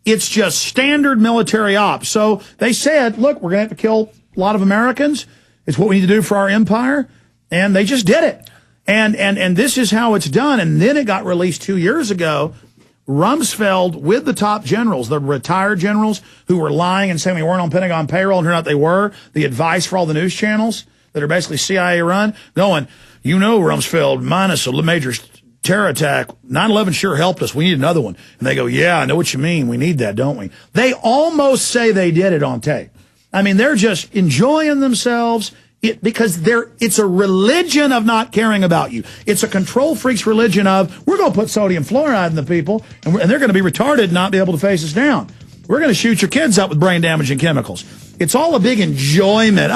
It's just standard military ops. So they said, look, we're going to have to kill a lot of Americans. It's what we need to do for our empire. And they just did it. And this is how it's done. And then it got released 2 years ago. Rumsfeld, with the top generals, the retired generals who were lying and saying we weren't on Pentagon payroll, and turned out they were, the advice for all the news channels that are basically CIA run, going, Rumsfeld, minus a major terror attack, 9/11 sure helped us. We need another one. And they go, yeah, I know what you mean. We need that, don't we? They almost say they did it on tape. I mean, they're just enjoying themselves because it's a religion of not caring about you. It's a control freak's religion of, we're going to put sodium fluoride in the people, and they're going to be retarded and not be able to face us down. We're going to shoot your kids up with brain-damaging chemicals. It's all a big enjoyment.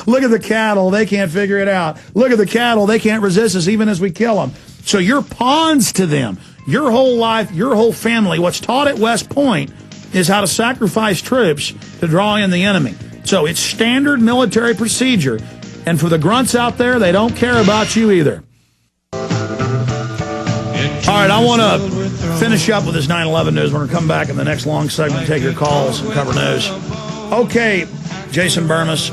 Look at the cattle. They can't figure it out. Look at the cattle. They can't resist us even as we kill them. So you're pawns to them. Your whole life, your whole family, what's taught at West Point is how to sacrifice troops to draw in the enemy. So it's standard military procedure. And for the grunts out there, they don't care about you either. All right, I want to finish up with this 9/11 news. We're going to come back in the next long segment and take your calls and cover news. Okay, Jason Burmis,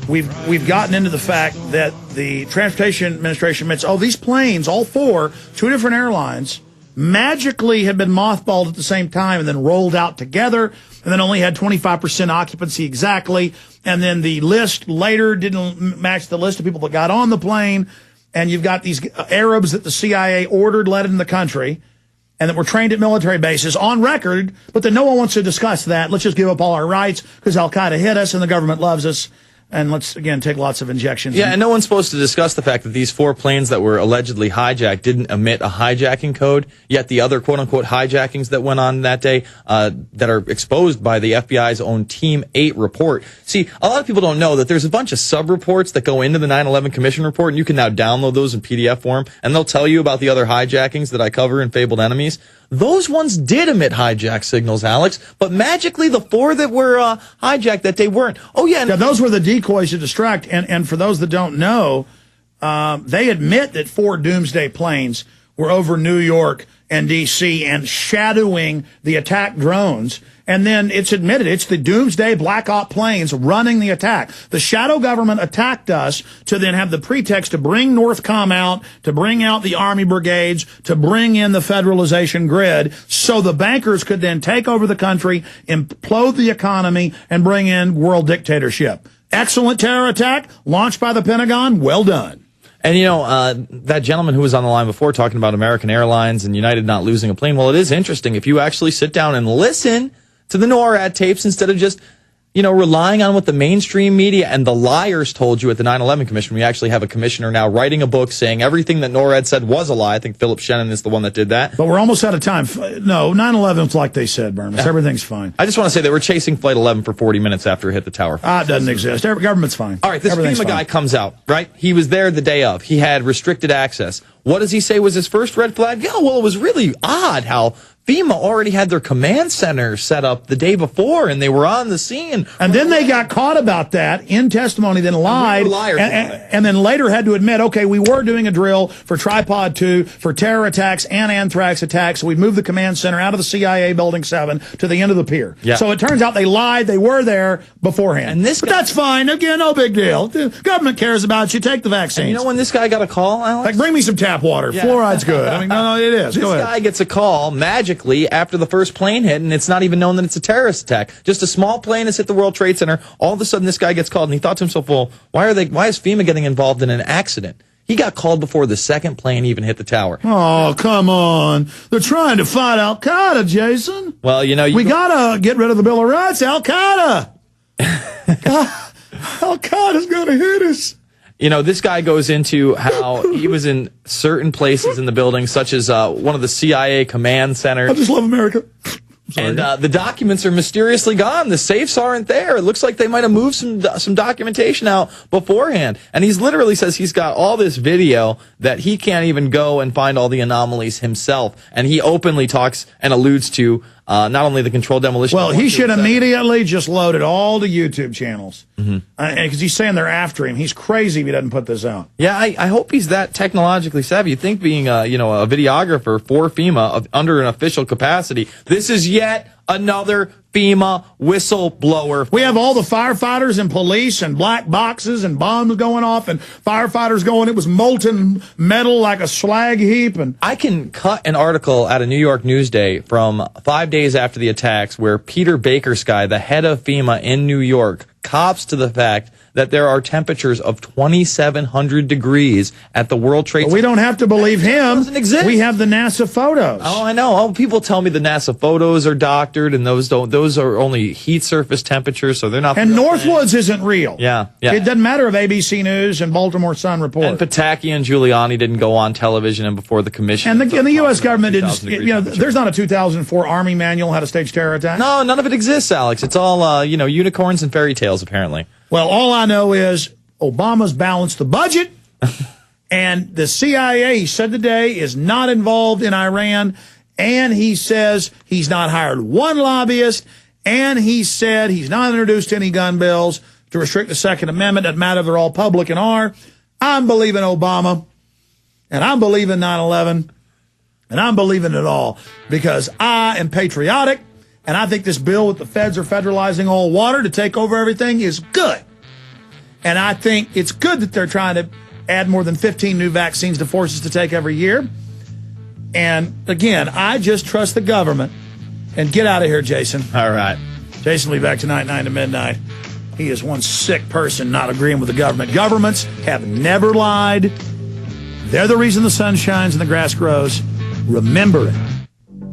we've gotten into the fact that the Transportation Administration admits, these planes, all four, two different airlines, magically had been mothballed at the same time and then rolled out together, and then only had 25% occupancy exactly, and then the list later didn't match the list of people that got on the plane, and you've got these Arabs that the CIA ordered let in the country, and that were trained at military bases on record, but then no one wants to discuss that. Let's just give up all our rights because Al-Qaeda hit us and the government loves us. And let's, again, take lots of injections. Yeah, and no one's supposed to discuss the fact that these four planes that were allegedly hijacked didn't emit a hijacking code, yet the other quote-unquote hijackings that went on that day that are exposed by the FBI's own Team 8 report. See, a lot of people don't know that there's a bunch of sub-reports that go into the 9/11 Commission report, and you can now download those in PDF form, and they'll tell you about the other hijackings that I cover in Fabled Enemies. Those ones did emit hijack signals, Alex, but magically the four that were hijacked that day weren't. Oh, yeah. Yeah, those were the decoys to distract. And for those that don't know, they admit that 4 doomsday planes were over New York and D.C. and shadowing the attack drones. And then it's admitted it's the doomsday Black Op planes running the attack. The shadow government attacked us to then have the pretext to bring Northcom out, to bring out the Army brigades, to bring in the federalization grid so the bankers could then take over the country, implode the economy, and bring in world dictatorship. Excellent terror attack launched by the Pentagon. Well done. And, that gentleman who was on the line before talking about American Airlines and United not losing a plane, well, it is interesting. If you actually sit down and listen to the NORAD tapes instead of just, relying on what the mainstream media and the liars told you at the 9/11 Commission. We actually have a commissioner now writing a book saying everything that NORAD said was a lie. I think Philip Shannon is the one that did that. But we're almost out of time. No, 9/11's like they said, Burns. Yeah. Everything's fine. I just want to say they were chasing Flight 11 for 40 minutes after it hit the tower. It doesn't exist. Government's fine. All right, this FEMA guy comes out, right? He was there the day of. He had restricted access. What does he say was his first red flag? Yeah, well, it was really odd how FEMA already had their command center set up the day before, and they were on the scene. And then they got caught about that in testimony, then lied, and then later had to admit, okay, we were doing a drill for Tripod 2, for terror attacks and anthrax attacks, so we moved the command center out of the CIA Building 7 to the end of the pier. Yeah. So it turns out they lied, they were there beforehand. But that's fine. Again, no big deal. The government cares about you. Take the vaccine. You know when this guy got a call, Alex? Like, bring me some tap water. Yeah. Fluoride's good. I mean, no, it is. This guy gets a call magically after the first plane hit, and it's not even known that it's a terrorist attack. Just a small plane has hit the World Trade Center. All of a sudden, this guy gets called, and he thought to himself, well, why is FEMA getting involved in an accident? He got called before the second plane even hit the tower. Oh, come on. They're trying to fight Al-Qaeda, Jason. Well, we got to get rid of the Bill of Rights. Al-Qaeda. Al-Qaeda's going to hit us. This guy goes into how he was in certain places in the building, such as one of the CIA command centers. I just love America. And the documents are mysteriously gone. The safes aren't there. It looks like they might have moved some documentation out beforehand. And he's literally says he's got all this video that he can't even go and find all the anomalies himself. And he openly talks and alludes to not only the controlled demolition. Well, he should immediately just load it all to YouTube channels. Because he's saying they're after him. He's crazy if he doesn't put this out. Yeah, I hope he's that technologically savvy. You'd think being a videographer for FEMA under an official capacity, this is yet Another FEMA whistleblower. We have all the firefighters and police and black boxes and bombs going off and firefighters going, it was molten metal like a slag heap. And I can cut an article at a New York Newsday from 5 days after the attacks where Peter Bakersky, the head of FEMA in New York, cops to the fact that there are temperatures of 2,700 degrees at the World Trade Center. We don't have to believe him. Doesn't exist. We have the NASA photos. Oh, I know. Oh, people tell me the NASA photos are doctored, and those are only heat surface temperatures, so they're not. And Northwoods isn't real. Yeah. It doesn't matter if ABC News and Baltimore Sun report. And Pataki and Giuliani didn't go on television and before the commission. And the U.S. government didn't. There's not a 2004 Army manual how to stage terror attacks. No, none of it exists, Alex. It's all unicorns and fairy tales, apparently. Well, all I know is Obama's balanced the budget, and the CIA, he said today, is not involved in Iran, and he says he's not hired one lobbyist, and he said he's not introduced any gun bills to restrict the Second Amendment. Doesn't matter if they're all public and are. I'm believing Obama, and I'm believing 9/11, and I'm believing it all because I am patriotic. And I think this bill with the feds are federalizing all water to take over everything is good. And I think it's good that they're trying to add more than 15 new vaccines to force us to take every year. And again, I just trust the government. And get out of here, Jason. All right. Jason will be back tonight, 9 to midnight. He is one sick person not agreeing with the government. Governments have never lied. They're the reason the sun shines and the grass grows. Remember it.